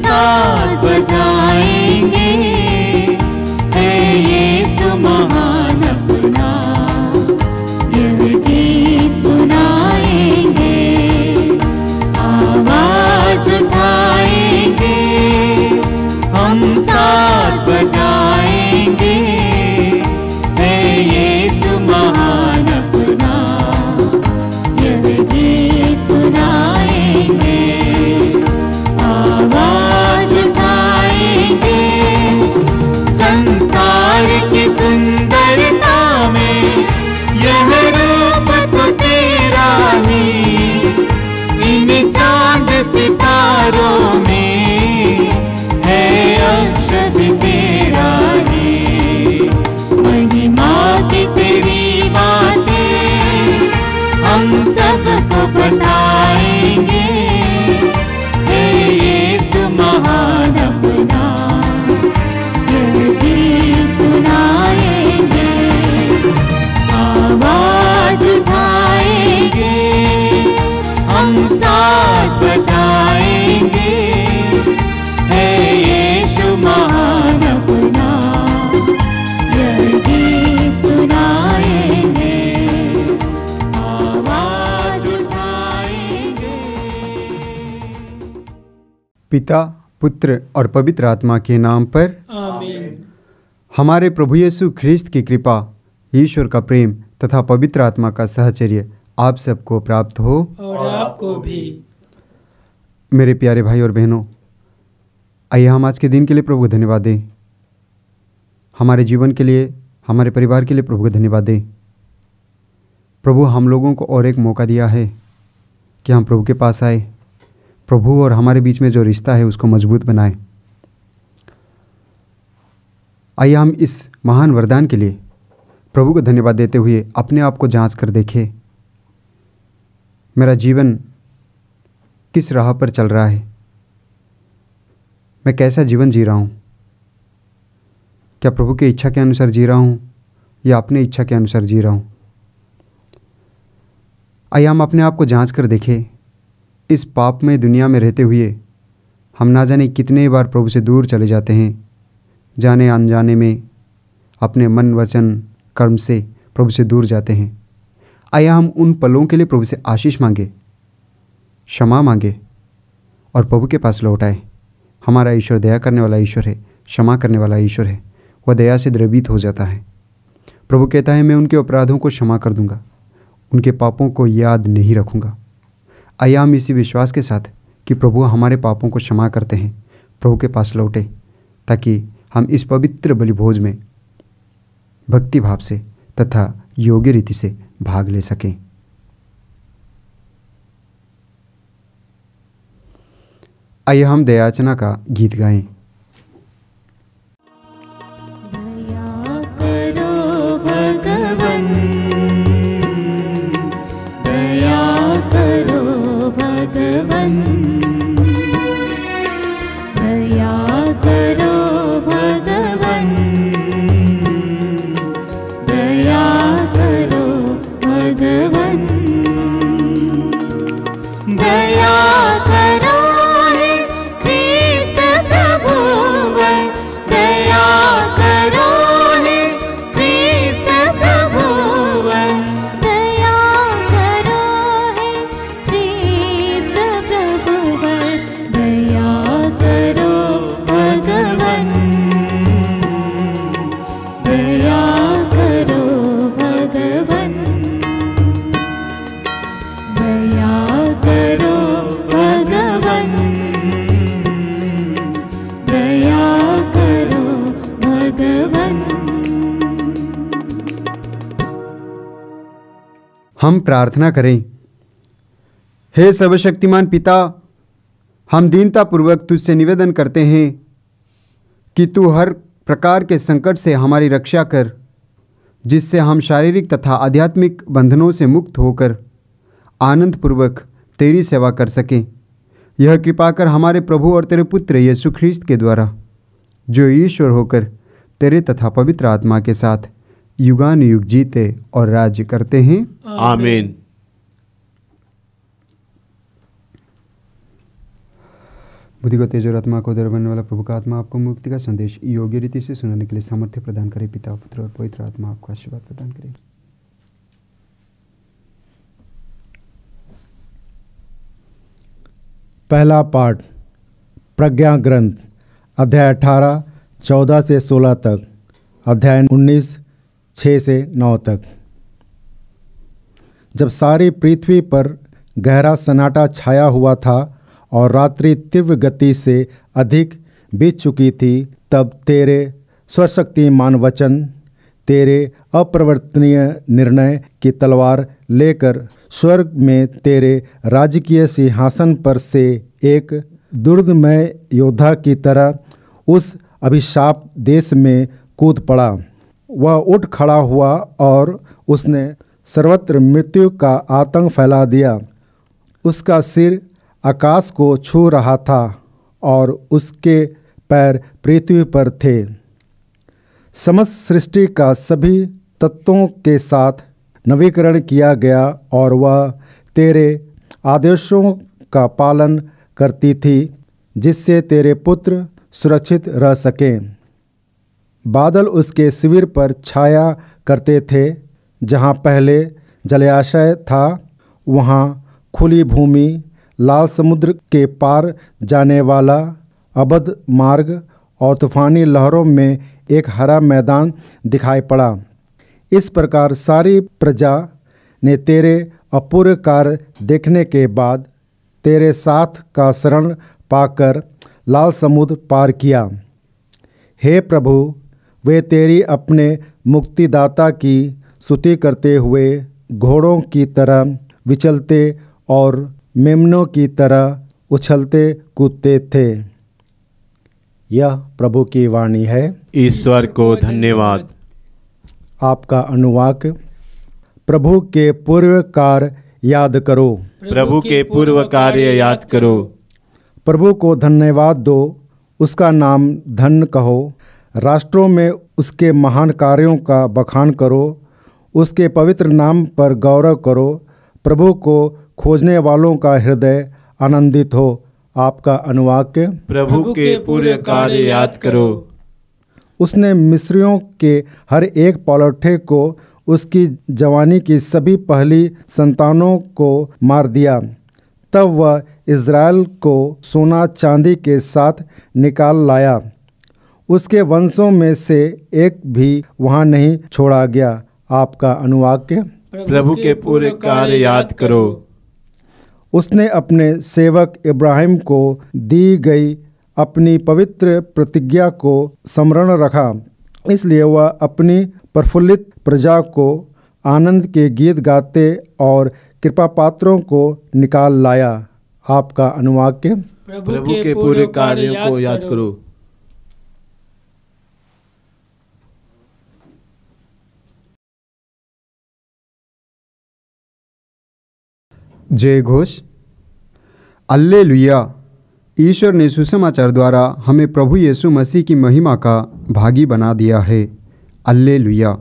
साज बजाएंगे, है यीशु महान अपना, यह गीत सुनाएंगे, आवाज उठाएंगे, हम साज बजाएंगे, है यीशु महान अपना, यह गीत सुनाएंगे, आवाज उठाएंगे। संसार की सुंदरता में यह रूप तो तेरा ही, इन चांद सितारों में है अक्षर तेरा ही। महिमा की तेरी बातें हम सबको बताएंगे, हे यीशु महान अपना, यह गीत सुनाएंगे, आवाज उठाएंगे, हम साज बजाएंगे, हे यीशु महान अपना, यह गीत सुनाएंगे, आवाज उठाएंगे। पिता, पुत्र और पवित्र आत्मा के नाम पर आमीन। हमारे प्रभु यीशु ख्रिस्त की कृपा, ईश्वर का प्रेम तथा पवित्र आत्मा का सहचर्य आप सबको प्राप्त हो। और आपको भी। मेरे प्यारे भाई और बहनों, आइए हम आज के दिन के लिए प्रभु को धन्यवाद दें। हमारे जीवन के लिए, हमारे परिवार के लिए प्रभु को धन्यवाद दें। प्रभु हम लोगों को और एक मौका दिया है कि हम प्रभु के पास आए, प्रभु और हमारे बीच में जो रिश्ता है उसको मजबूत बनाए। आइए हम इस महान वरदान के लिए प्रभु को धन्यवाद देते हुए अपने आप को जांच कर देखें। मेरा जीवन किस राह पर चल रहा है? मैं कैसा जीवन जी रहा हूँ? क्या प्रभु की इच्छा के अनुसार जी रहा हूँ या अपनी इच्छा के अनुसार जी रहा हूँ? आइए हम अपने आप को जांच कर देखें। इस पापमय दुनिया में रहते हुए हम ना जाने कितने बार प्रभु से दूर चले जाते हैं। जाने अनजाने में अपने मन, वचन, कर्म से प्रभु से दूर जाते हैं। आइए हम उन पलों के लिए प्रभु से आशीष मांगे, क्षमा मांगे और प्रभु के पास लौट आए। हमारा ईश्वर दया करने वाला ईश्वर है, क्षमा करने वाला ईश्वर है। वह दया से द्रवित हो जाता है। प्रभु कहता है, मैं उनके अपराधों को क्षमा कर दूंगा, उनके पापों को याद नहीं रखूंगा। आइए हम इसी विश्वास के साथ कि प्रभु हमारे पापों को क्षमा करते हैं, प्रभु के पास लौटे, ताकि हम इस पवित्र बलिभोज में भक्ति भाव से तथा योग्य रीति से भाग ले सकें। आइए हम दयाचना का गीत गाएं। दया करो भगवन, दया करो भगवन, दया करो भगवन, दया करो भगवन, दया करो हे ख्रिस्त प्रभुवर, दया करो हे ख्रिस्त प्रभुवर, दया करो हे ख्रिस्त प्रभुवर, दया करो भगवन, दया करो भगवन, दया करो भगवन, दया करो भगवन। हम प्रार्थना करें। हे सर्वशक्तिमान पिता, हम दीनतापूर्वक तुझसे निवेदन करते हैं कि तू हर प्रकार के संकट से हमारी रक्षा कर, जिससे हम शारीरिक तथा आध्यात्मिक बंधनों से मुक्त होकर आनंदपूर्वक तेरी सेवा कर सकें। यह कृपा कर हमारे प्रभु और तेरे पुत्र यीशु ख्रिस्त के द्वारा, जो ईश्वर होकर तेरे तथा पवित्र आत्मा के साथ युगानुयुग जीते और राज्य करते हैं। बुद्धि को तेज और आत्मा को उदर बनने वाला प्रभु का आत्मा आपको मुक्ति का संदेश योग्य रीति से सुनाने के लिए सामर्थ्य प्रदान करे। पिता, पुत्र और पवित्र आत्मा आपको आशीर्वाद प्रदान करे। पहला पाठ प्रज्ञा ग्रंथ, अध्याय 18 14 से 16 तक, अध्याय 19 6 से 9 तक। जब सारी पृथ्वी पर गहरा सन्नाटा छाया हुआ था और रात्रि तीव्र गति से अधिक बीत चुकी थी, तब तेरे स्वशक्तिमान वचन, तेरे अप्रवर्तनीय निर्णय की तलवार लेकर स्वर्ग में तेरे राजकीय सिंहासन पर से एक दुर्दमय योद्धा की तरह उस अभिशाप देश में कूद पड़ा। वह उठ खड़ा हुआ और उसने सर्वत्र मृत्यु का आतंक फैला दिया। उसका सिर आकाश को छू रहा था और उसके पैर पृथ्वी पर थे। समस्त सृष्टि का सभी तत्वों के साथ नवीकरण किया गया और वह तेरे आदेशों का पालन करती थी, जिससे तेरे पुत्र सुरक्षित रह सकें। बादल उसके शिविर पर छाया करते थे। जहाँ पहले जलाशय था, वहाँ खुली भूमि, लाल समुद्र के पार जाने वाला अबध मार्ग और तूफानी लहरों में एक हरा मैदान दिखाई पड़ा। इस प्रकार सारी प्रजा ने तेरे अपूर्व कार्य देखने के बाद तेरे साथ का शरण पाकर लाल समुद्र पार किया। हे प्रभु, वे तेरी अपने मुक्तिदाता की स्तुति करते हुए घोड़ों की तरह विचलते और मेमनों की तरह उछलते कूदते थे। यह प्रभु की वाणी है। ईश्वर को धन्यवाद। आपका अनुवाक। प्रभु के पूर्व कार्य याद करो। प्रभु के पूर्व कार्य याद करो। प्रभु को धन्यवाद दो, उसका नाम धन्य कहो। राष्ट्रों में उसके महान कार्यों का बखान करो, उसके पवित्र नाम पर गौरव करो। प्रभु को खोजने वालों का हृदय आनंदित हो। आपका अनुवाक्य। प्रभु के पूर्व कार्य याद करो। उसने मिस्रियों के हर एक पलौठे को, उसकी जवानी की सभी पहली संतानों को मार दिया। तब वह इज़राइल को सोना चांदी के साथ निकाल लाया। उसके वंशों में से एक भी वहाँ नहीं छोड़ा गया। आपका अनुवाक्य। प्रभु के पूरे कार्य याद करो। उसने अपने सेवक इब्राहिम को दी गई अपनी पवित्र प्रतिज्ञा को स्मरण रखा, इसलिए वह अपनी प्रफुल्लित प्रजा को आनंद के गीत गाते और कृपा पात्रों को निकाल लाया। आपका अनुवाक्य। प्रभु के पूरे कार्यों को याद करो। जय घोष। अल्लेलुया। ईश्वर ने सुसमाचार द्वारा हमें प्रभु यीशु मसीह की महिमा का भागी बना दिया है। अल्लेलुया।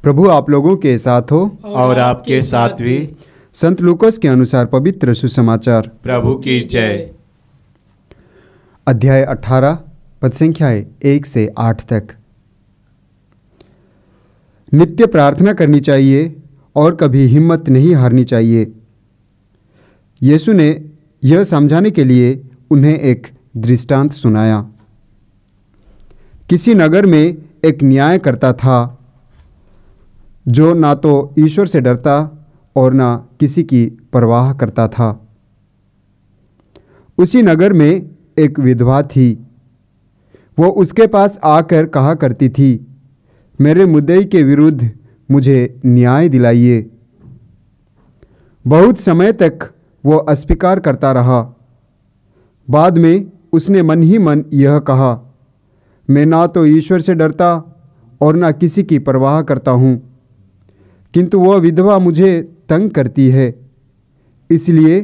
प्रभु आप लोगों के साथ हो और आपके साथ भी। संत लूकास के अनुसार पवित्र सुसमाचार। प्रभु की जय। अध्याय 18 पद संख्याएं 1 से 8 तक। नित्य प्रार्थना करनी चाहिए और कभी हिम्मत नहीं हारनी चाहिए। यीशु ने यह समझाने के लिए उन्हें एक दृष्टांत सुनाया। किसी नगर में एक न्यायकर्ता था जो ना तो ईश्वर से डरता और ना किसी की परवाह करता था। उसी नगर में एक विधवा थी। वो उसके पास आकर कहा करती थी, मेरे मुद्दई के विरुद्ध मुझे न्याय दिलाइए। बहुत समय तक वो अस्वीकार करता रहा। बाद में उसने मन ही मन यह कहा, मैं ना तो ईश्वर से डरता और ना किसी की परवाह करता हूँ, किंतु वह विधवा मुझे तंग करती है, इसलिए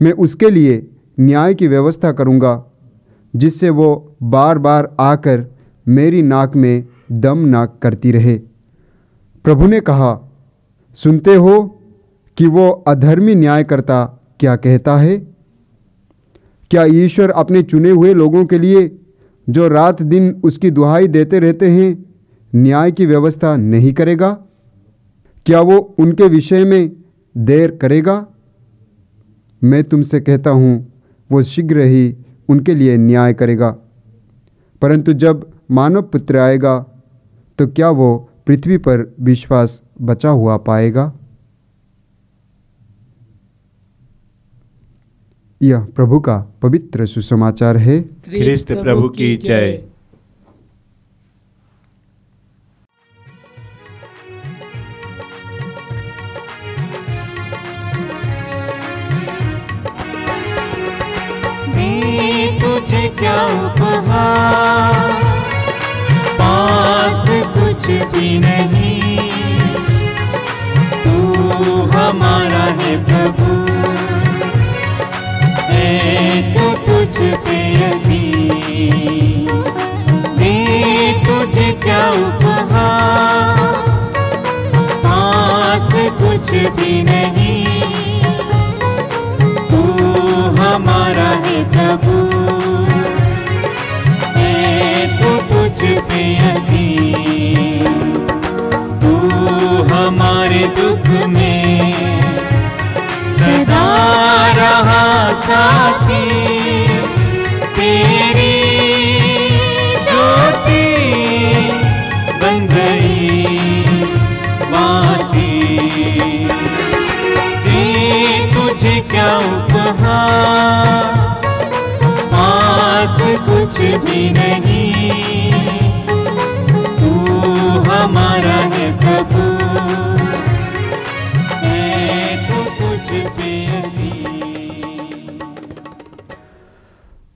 मैं उसके लिए न्याय की व्यवस्था करूँगा, जिससे वो बार बार आकर मेरी नाक में दम ना करती रहे। प्रभु ने कहा, सुनते हो कि वो अधर्मी न्यायकर्ता क्या कहता है? क्या ईश्वर अपने चुने हुए लोगों के लिए जो रात दिन उसकी दुहाई देते रहते हैं न्याय की व्यवस्था नहीं करेगा? क्या वो उनके विषय में देर करेगा? मैं तुमसे कहता हूँ वो शीघ्र ही उनके लिए न्याय करेगा। परंतु जब मानव पुत्र आएगा तो क्या वो पृथ्वी पर विश्वास बचा हुआ पाएगा? यह प्रभु का पवित्र सुसमाचार है। ख्रिस्त प्रभु की जय। मैं तुझे क्या उपहार, पास कुछ भी नहीं, तू हमारा है प्रभु, एक तुझ पे यकीन। मैं तुझे क्या उपहार, पास कुछ भी नहीं, तू हमारा है प्रभु, एक तुझ पे यकीन। तू हमारे दुख में सदा रहा साथी, तेरी ज्योति बन गई बाती। दे तुझे क्या उपहार, पास कुछ भी नहीं, तू हमारा है प्रभु,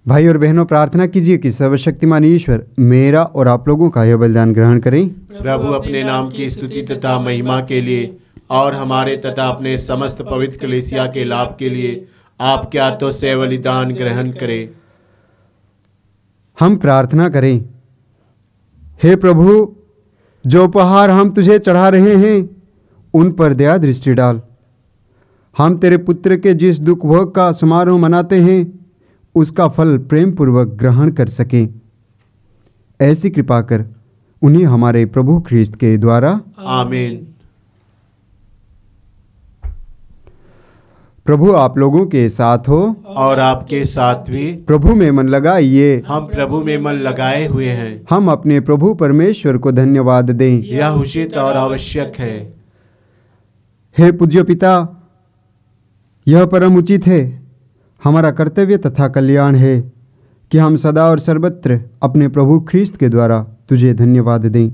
भाई और बहनों, प्रार्थना कीजिए कि सर्वशक्तिमान ईश्वर मेरा और आप लोगों का यह बलिदान ग्रहण करें। प्रभु अपने नाम की स्तुति तथा महिमा के लिए और हमारे तथा अपने समस्त पवित्र कलीसिया के लाभ के लिए आपके हाथों से बलिदान ग्रहण करें। हम प्रार्थना करें। हे प्रभु, जो उपहार हम तुझे चढ़ा रहे हैं उन पर दया दृष्टि डाल। हम तेरे पुत्र के जिस दुख भोग का समारोह मनाते हैं उसका फल प्रेम पूर्वक ग्रहण कर सकें। ऐसी कृपा कर उन्हें हमारे प्रभु ख्रीस्त के द्वारा। आमीन। प्रभु आप लोगों के साथ हो और आपके साथ भी। प्रभु में मन लगाइए। हम प्रभु में मन लगाए हुए हैं। हम अपने प्रभु परमेश्वर को धन्यवाद दें। यह उचित और आवश्यक है। हे पूज्य पिता, यह परम उचित है, हमारा कर्तव्य तथा कल्याण है कि हम सदा और सर्वत्र अपने प्रभु ख्रीस्त के द्वारा तुझे धन्यवाद दें।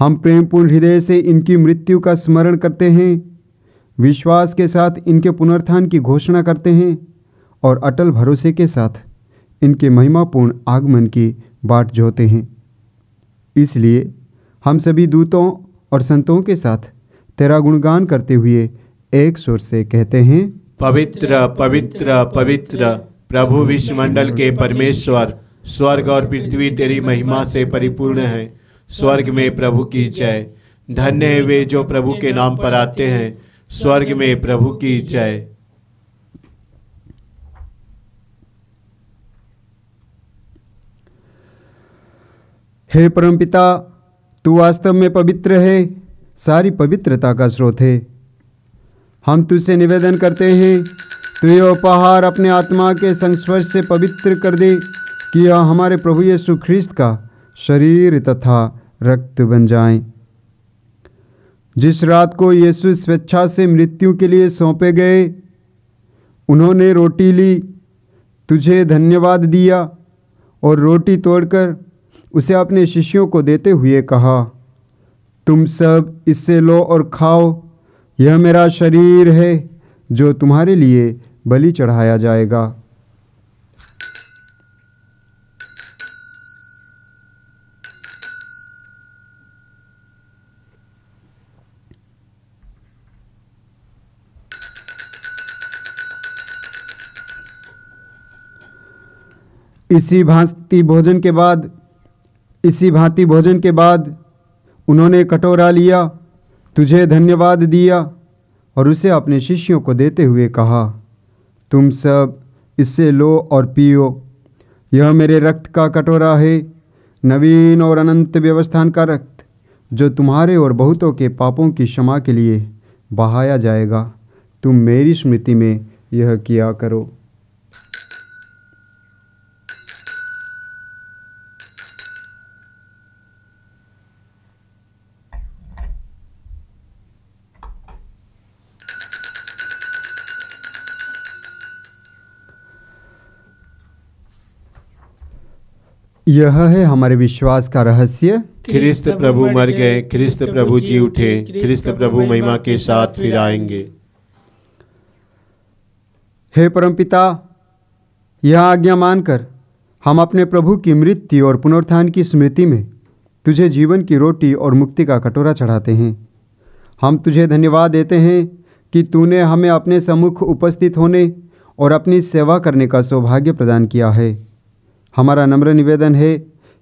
हम प्रेमपूर्ण हृदय से इनकी मृत्यु का स्मरण करते हैं, विश्वास के साथ इनके पुनरुत्थान की घोषणा करते हैं और अटल भरोसे के साथ इनके महिमापूर्ण आगमन की बाट जोहते हैं। इसलिए हम सभी दूतों और संतों के साथ तेरा गुणगान करते हुए एक स्वर से कहते हैं, पवित्र पवित्र पवित्र प्रभु विश्वमंडल के परमेश्वर, स्वर्ग और पृथ्वी तेरी महिमा से परिपूर्ण है। स्वर्ग में प्रभु की जय। धन्य है वे जो प्रभु के नाम पर आते हैं। स्वर्ग में प्रभु की जय। हे परमपिता, तू वास्तव में पवित्र है, सारी पवित्रता का स्रोत है। हम तुझसे निवेदन करते हैं, तू यह उपहार अपने आत्मा के संस्पर्श से पवित्र कर दे कि यह हमारे प्रभु यीशु ख्रीस्त का शरीर तथा रक्त बन जाए। जिस रात को यीशु स्वेच्छा से मृत्यु के लिए सौंपे गए, उन्होंने रोटी ली, तुझे धन्यवाद दिया और रोटी तोड़कर उसे अपने शिष्यों को देते हुए कहा, तुम सब इससे लो और खाओ, यह मेरा शरीर है जो तुम्हारे लिए बलि चढ़ाया जाएगा। इसी भांति भोजन के बाद उन्होंने कटोरा लिया, तुझे धन्यवाद दिया और उसे अपने शिष्यों को देते हुए कहा, तुम सब इससे लो और पियो। यह मेरे रक्त का कटोरा है, नवीन और अनंत व्यवस्थान का रक्त, जो तुम्हारे और बहुतों के पापों की क्षमा के लिए बहाया जाएगा। तुम मेरी स्मृति में यह किया करो। यह है हमारे विश्वास का रहस्य। ख्रिस्त प्रभु मर गए, ख्रिस्त प्रभु जी उठे, ख्रिस्त प्रभु महिमा के साथ फिर आएंगे। हे परमपिता, यह आज्ञा मानकर हम अपने प्रभु की मृत्यु और पुनरुत्थान की स्मृति में तुझे जीवन की रोटी और मुक्ति का कटोरा चढ़ाते हैं। हम तुझे धन्यवाद देते हैं कि तूने हमें अपने सम्मुख उपस्थित होने और अपनी सेवा करने का सौभाग्य प्रदान किया है। हमारा नम्र निवेदन है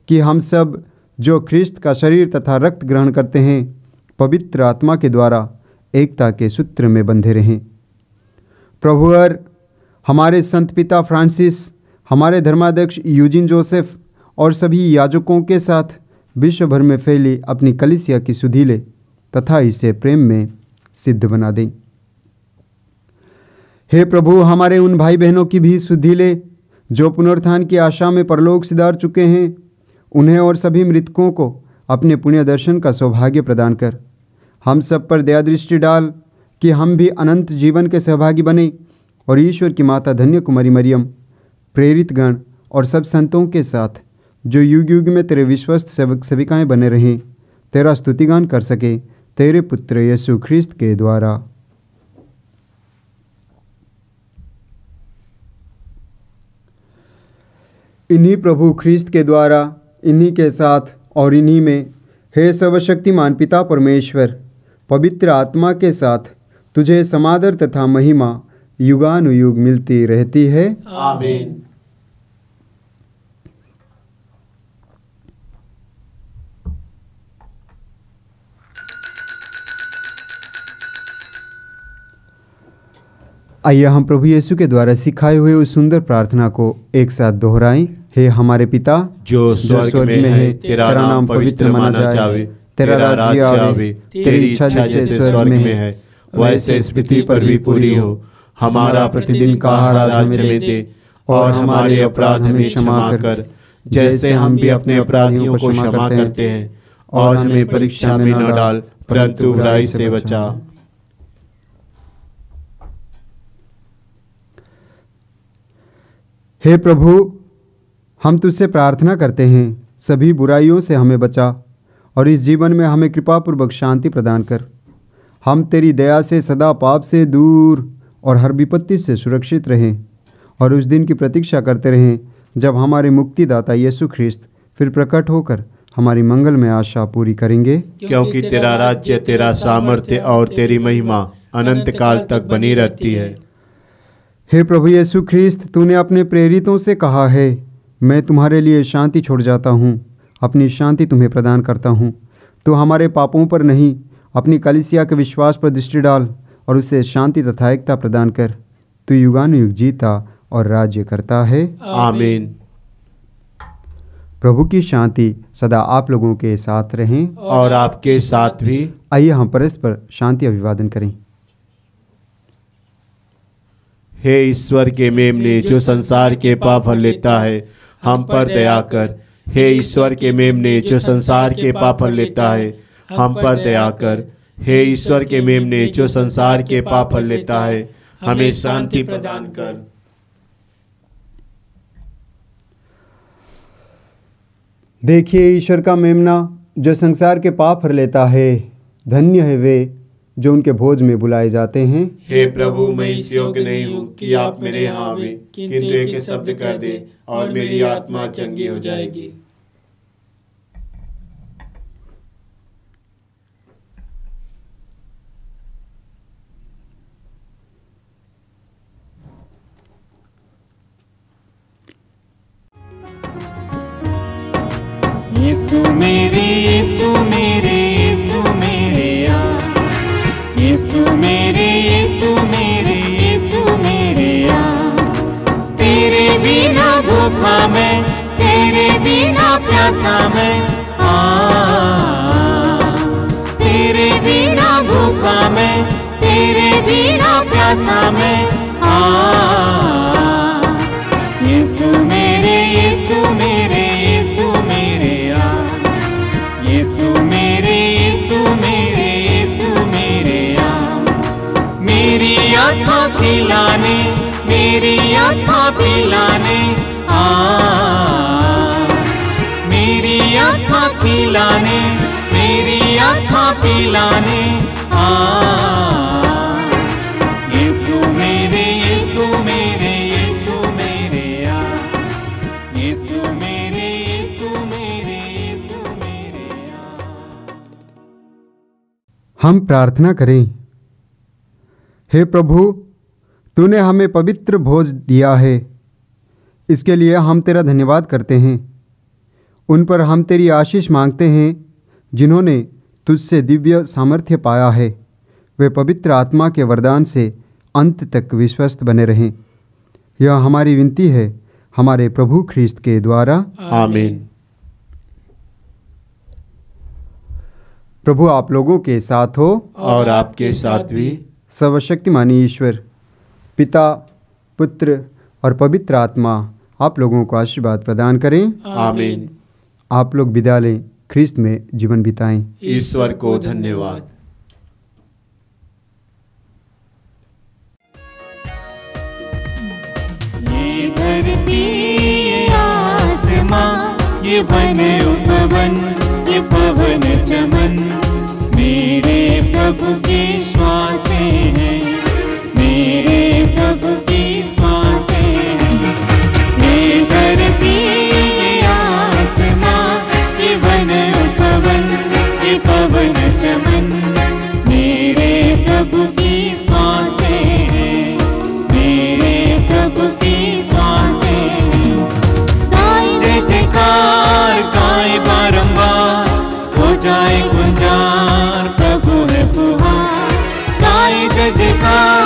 कि हम सब जो ख्रिस्त का शरीर तथा रक्त ग्रहण करते हैं, पवित्र आत्मा के द्वारा एकता के सूत्र में बंधे रहें। प्रभुवर, हमारे संत पिता फ्रांसिस, हमारे धर्माध्यक्ष यूजिन जोसेफ और सभी याजकों के साथ विश्व भर में फैली अपनी कलीसिया की सुधि ले तथा इसे प्रेम में सिद्ध बना दें। हे प्रभु, हमारे उन भाई बहनों की भी सुधि ले जो पुनरुत्थान की आशा में परलोक सिधार चुके हैं। उन्हें और सभी मृतकों को अपने पुण्य दर्शन का सौभाग्य प्रदान कर हम सब पर दया दृष्टि डाल कि हम भी अनंत जीवन के सहभागी बने और ईश्वर की माता धन्य कुमारी मरियम, प्रेरित गण और सब संतों के साथ जो युग युग में तेरे विश्वस्त सेवक सेविकाएं बने रहें, तेरा स्तुतिगान कर सके तेरे पुत्र यीशु ख्रिस्त के द्वारा। इन्हीं प्रभु ख्रिस्त के द्वारा, इन्हीं के साथ और इन्हीं में, हे सर्वशक्तिमान पिता परमेश्वर, पवित्र आत्मा के साथ तुझे समादर तथा महिमा युगानुयुग मिलती रहती है। आमीन। आइए हम प्रभु यीशु के द्वारा सिखाए हुए उस सुंदर प्रार्थना को एक साथ दोहराएं। हे हमारे पिता जो स्वर्ग में है, तेरा नाम पवित्र माना जावे, तेरा राज्य आवे, तेरी इच्छा जैसे स्वर्ग में है वैसे इस पृथ्वी पर भी पूरी हो। हमारा प्रतिदिन का आहार आज हमें दे, और हमारे अपराध हमें क्षमा कर, जैसे हम भी अपने अपराधियों को क्षमा करते हैं, और हमें परीक्षा में न डाल, परंतु बुराई से बचा। हे प्रभु, हम तुझसे प्रार्थना करते हैं, सभी बुराइयों से हमें बचा और इस जीवन में हमें कृपापूर्वक शांति प्रदान कर। हम तेरी दया से सदा पाप से दूर और हर विपत्ति से सुरक्षित रहें और उस दिन की प्रतीक्षा करते रहें जब हमारे मुक्तिदाता यीशु ख्रिस्त फिर प्रकट होकर हमारी मंगल में आशा पूरी करेंगे। क्योंकि तेरा राज्य, तेरा सामर्थ्य और तेरी महिमा अनंत काल तक बनी रहती है। हे प्रभु यीशु ख्रिस्त, तूने अपने प्रेरितों से कहा है, मैं तुम्हारे लिए शांति छोड़ जाता हूँ, अपनी शांति तुम्हें प्रदान करता हूँ। तो हमारे पापों पर नहीं, अपनी कलीसिया के विश्वास पर दृष्टि डाल और उसे शांति तथा एकता प्रदान कर। तू युगानुयुग जीता और राज्य करता है। आमीन। प्रभु की शांति सदा आप लोगों के साथ रहें और आपके साथ भी। आइए हम परस्पर शांति अभिवादन करें। हे ईश्वर के मेमने, जो संसार के पाप हर लेता है, हम पर दया कर। हे ईश्वर के मेमने, जो संसार के पाप हर लेता है, हम पर दया कर। हे ईश्वर के मेमने, जो संसार के पाप हर लेता है, हमें शांति प्रदान कर। देखिए ईश्वर का मेमना जो संसार के पाप हर लेता है। धन्य है वे जो उनके भोज में बुलाए जाते हैं। हे प्रभु, मैं इस योग्य नहीं हूँ कि आप मेरे यहाँ आवे, किंतु एक शब्द कह दे और मेरी आत्मा चंगी हो जाएगी। यीशु मेरे, यीशु मेरे, यीशु मेरे आ। यीशु मेरे, यीशु मेरे, यीशु मेरे आ। प्यासा मैं, तेरे बिना भूखा मैं, तेरे बिना प्यासा मैं, यीशु मेरे, यीशु मेरे, यीशु मेरे यीशु मेरे, यीशु मेरे, यीशु मेरे मेरी आत्मा पिलाने, मेरी आत्मा पिलाने, मेरी आत्मा पिलाने, मेरी आत्मा पिलाने, यीशु मेरे, यीशु मेरे, यीशु मेरे यीशु मेरे, यीशु मेरे, यीशु मेरे। हम प्रार्थना करें। हे प्रभु, तूने हमें पवित्र भोज दिया है, इसके लिए हम तेरा धन्यवाद करते हैं। उन पर हम तेरी आशीष मांगते हैं जिन्होंने तुझसे दिव्य सामर्थ्य पाया है। वे पवित्र आत्मा के वरदान से अंत तक विश्वस्त बने रहें। यह हमारी विनती है हमारे प्रभु ख्रीस्त के द्वारा, आमीन। प्रभु आप लोगों के साथ हो और आपके साथ भी। सर्वशक्तिमानी ईश्वर पिता, पुत्र और पवित्र आत्मा आप लोगों को आशीर्वाद प्रदान करें। आमीन। आप लोग विदा लें, ख्रीस्त में जीवन बिताएं। ईश्वर को धन्यवाद। ये धरती, ये आसमां, ये वन उपवन, ये पवन चमन, मेरे प्रभु की श्वासें हैं, मेरे प्रभु की श्वासें हैं। ये धरती, ये आसमां, ये वन उपवन, ये पवन चमन, मेरे प्रभु की श्वासें हैं, मेरे प्रभु की श्वासें हैं। गाए जय जयकार, गाए बारंबार, हो जाए गुंजार, प्रभु है पुकार। गाए जय जयकार,